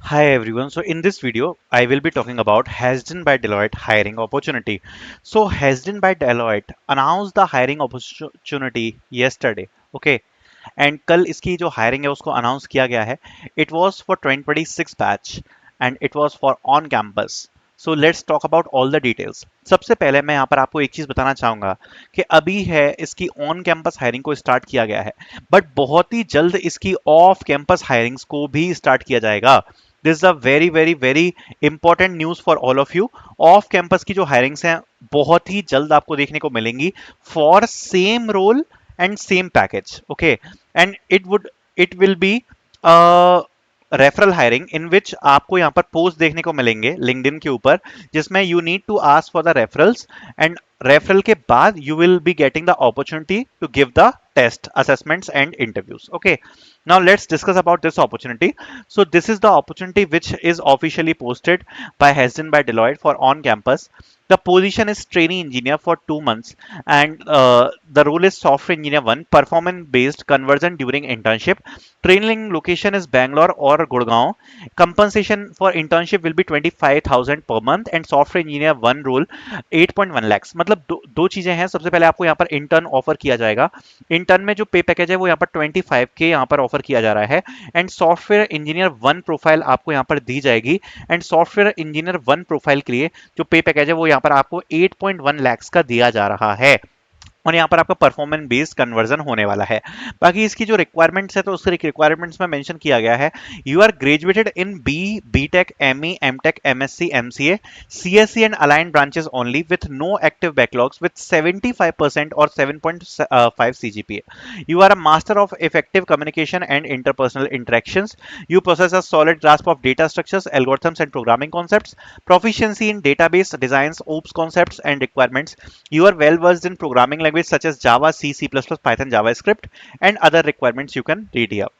Hi everyone. So in this video, I will be talking about Hasdin by Deloitte hiring opportunity. So Hasdin by Deloitte announced the hiring opportunity yesterday. Okay. And कल इसकी जो hiring है उसको announce किया गया है. It was for 2026 batch and it was for on campus. So let's talk about all the details. सबसे पहले मैं यहाँ पर आपको एक चीज बताना चाहूंगा कि अभी है इसकी ऑन कैंपस हायरिंग को स्टार्ट किया गया है, बट बहुत ही जल्द इसकी ऑफ कैंपस हायरिंग्स को भी स्टार्ट किया जाएगा. This is a very very very important news for all of you. Off campus की जो हायरिंग्स हैं बहुत ही जल्द आपको देखने को मिलेंगी for same role and same package. Okay. And it will be referral hiring in which आपको यहाँ पर पोस्ट देखने को मिलेंगे लिंक्डइन के ऊपर, जिसमें you need to ask for the referrals and referral के बाद you will be getting the opportunity to give the test assessments and interviews. Okay, now let's discuss about this opportunity. So this is the opportunity which is officially posted by Hasdin by Deloitte for on campus. The position is trainee engineer for 2 months and the role is software engineer 1, performance based conversion during internship. Training location is Bangalore or Gurgaon. Compensation for internship will be 25,000 per month and software engineer 1 role 8.1 lakhs. मतलब दो चीजें हैं. सबसे पहले आपको यहाँ पर intern offer किया जाएगा. इंटर्न में जो पे पैकेज है वो यहाँ पर 25 के यहाँ पर ऑफर किया जा रहा है एंड सॉफ्टवेयर इंजीनियर 1 प्रोफाइल आपको यहाँ पर दी जाएगी. एंड सॉफ्टवेयर इंजीनियर 1 प्रोफाइल के लिए जो पे पैकेज है वो यहाँ पर आपको 8.1 lakhs का दिया जा रहा है और यहाँ पर आपका परफॉर्मेंस बेस्ड कन्वर्जन होने वाला है. बाकी इसकी जो रिक्वायरमेंट्स है तो उस रिक्वायरमेंट्स में मेंशन किया गया है. You are graduated in BTech, ME, MTech, MSc, MCA, CSC and allied branches only with no active backlogs with 75% और 7.5 CGPA. You are a master of effective communication and interpersonal interactions. You possess a solid grasp of data structures, algorithms and programming concepts, proficiency in database designs, OOPS concepts and requirements. You are well versed in programming language such as Java, C, C++, Python, JavaScript and other requirements you can read here.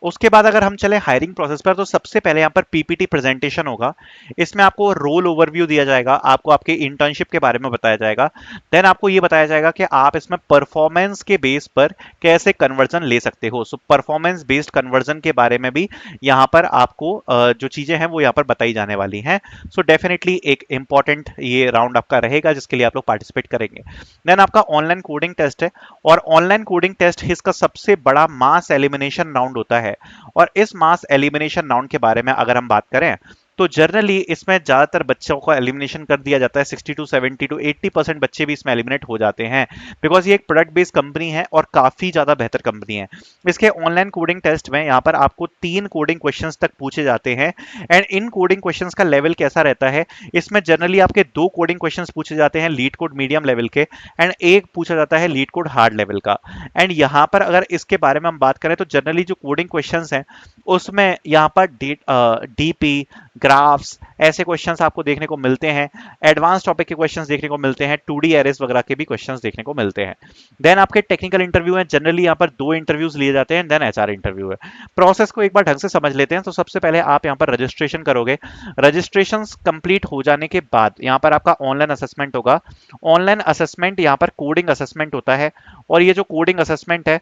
उसके बाद अगर हम चले hiring process पर तो सबसे पहले यहाँ पर पीपीटी प्रेजेंटेशन होगा. इसमें आपको रोल ओवरव्यू दिया जाएगा, आपको आपके इंटर्नशिप के बारे में बताया जाएगा. देन आपको ये बताया जाएगा कि आप इसमें परफॉर्मेंस के बेस पर कैसे कन्वर्जन ले सकते हो. सो परफॉर्मेंस बेस्ड कन्वर्जन के बारे में भी यहाँ पर आपको जो चीजें हैं वो यहाँ पर बताई जाने वाली हैं. सो डेफिनेटली एक इंपॉर्टेंट ये राउंड आपका रहेगा जिसके लिए आप लोग पार्टिसिपेट करेंगे. देन आपका ऑनलाइन कोडिंग टेस्ट है और ऑनलाइन कोडिंग टेस्ट इसका सबसे बड़ा मास एलिमिनेशन राउंड होता है. और इस मास एलिमिनेशन राउंड के बारे में अगर हम बात करें तो जनरली इसमें ज्यादातर बच्चों को एलिमिनेशन कर दिया जाता है. 60 टू 70 टू 80% बच्चे भी इसमें एलिमिनेट हो जाते हैं बिकॉज ये एक प्रोडक्ट बेस्ड कंपनी है और काफी ज्यादा बेहतर कंपनी है. इसके ऑनलाइन कोडिंग टेस्ट में यहाँ पर आपको 3 कोडिंग क्वेश्चंस तक पूछे जाते हैं एंड इन कोडिंग क्वेश्चंस का लेवल कैसा रहता है. इसमें जनरली आपके 2 कोडिंग क्वेश्चंस पूछे जाते हैं लीड कोड मीडियम लेवल के एंड एक पूछा जाता है लीड कोड हार्ड लेवल का. एंड यहाँ पर अगर इसके बारे में हम बात करें तो जनरली जो कोडिंग क्वेश्चंस हैं उसमें यहाँ पर डीपी, ग्राफ्स ऐसे क्वेश्चंस आपको देखने को मिलते हैं. एडवांस टॉपिक के क्वेश्चंस देखने को मिलते हैं. 2D एरेस वगैरह के भी क्वेश्चंस देखने को मिलते हैं. देन आपके टेक्निकल इंटरव्यू हैं. जनरली यहाँ पर 2 इंटरव्यूज लिए जाते हैं. देन एचआर इंटरव्यू है. प्रोसेस को एक बार ढंग से समझ लेते हैं. तो सबसे पहले आप यहाँ पर रजिस्ट्रेशन करोगे. रजिस्ट्रेशन कंप्लीट हो जाने के बाद यहाँ पर आपका ऑनलाइन असेसमेंट होगा. ऑनलाइन असेसमेंट यहाँ पर कोडिंग असेसमेंट होता है और ये जो कोडिंग असेसमेंट है,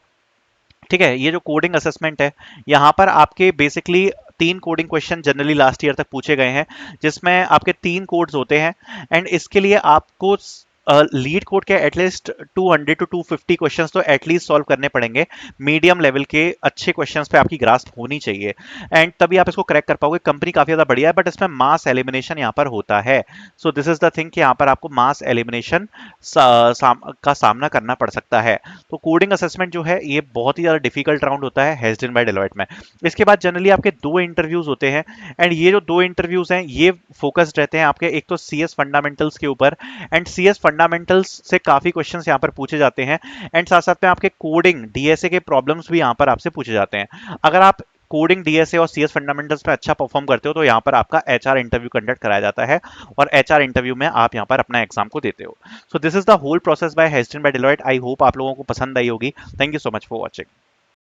ठीक है, ये जो कोडिंग असेसमेंट है यहाँ पर आपके basically 3 coding question generally last year तक पूछे गए हैं जिसमें आपके 3 कोड्स होते हैं एंड इसके लिए आपको लीड कोड के एटलीस्ट 200 टू 250 क्वेश्चंस तो एटलीस्ट सॉल्व करने पड़ेंगे. मीडियम लेवल के अच्छे क्वेश्चंस पे आपकी ग्रास्प होनी चाहिए एंड तभी आप इसको क्रैक कर पाओगे. कंपनी काफी ज्यादा बढ़िया है बट इसमें मास एलिमिनेशन यहाँ पर होता है. सो दिस इज द थिंग कि यहाँ पर आपको मास एलिमिनेशन का सामना करना पड़ सकता है. तो कोडिंग असेसमेंट जो है ये बहुत ही ज्यादा डिफिकल्ट राउंड होता है हेस्डिन बाय डेलॉयट में. इसके बाद जनरली आपके 2 इंटरव्यूज होते हैं एंड ये जो 2 इंटरव्यूज हैं ये फोकस्ड रहते हैं आपके एक तो सीएस फंडामेंटल्स के ऊपर एंड सीएस फंडामेंटल्स से काफी क्वेश्चंस यहाँ पर पूछे जाते हैं एंड साथ साथ में आपके कोडिंग डीएसए के प्रॉब्लम्स भी यहाँ पर आपसे पूछे जाते हैं. अगर आप कोडिंग डीएसए और सीएस फंडामेंटल्स में अच्छा परफॉर्म करते हो तो यहाँ पर आपका एचआर इंटरव्यू कंडक्ट कराया जाता है और एचआर इंटरव्यू में आप यहाँ पर अपना एग्जाम को देते हो. So this is the whole process by हेस्टिन बाय डेलॉयट. आई होप आप लोगों को पसंद आई होगी. Thank you so much for watching.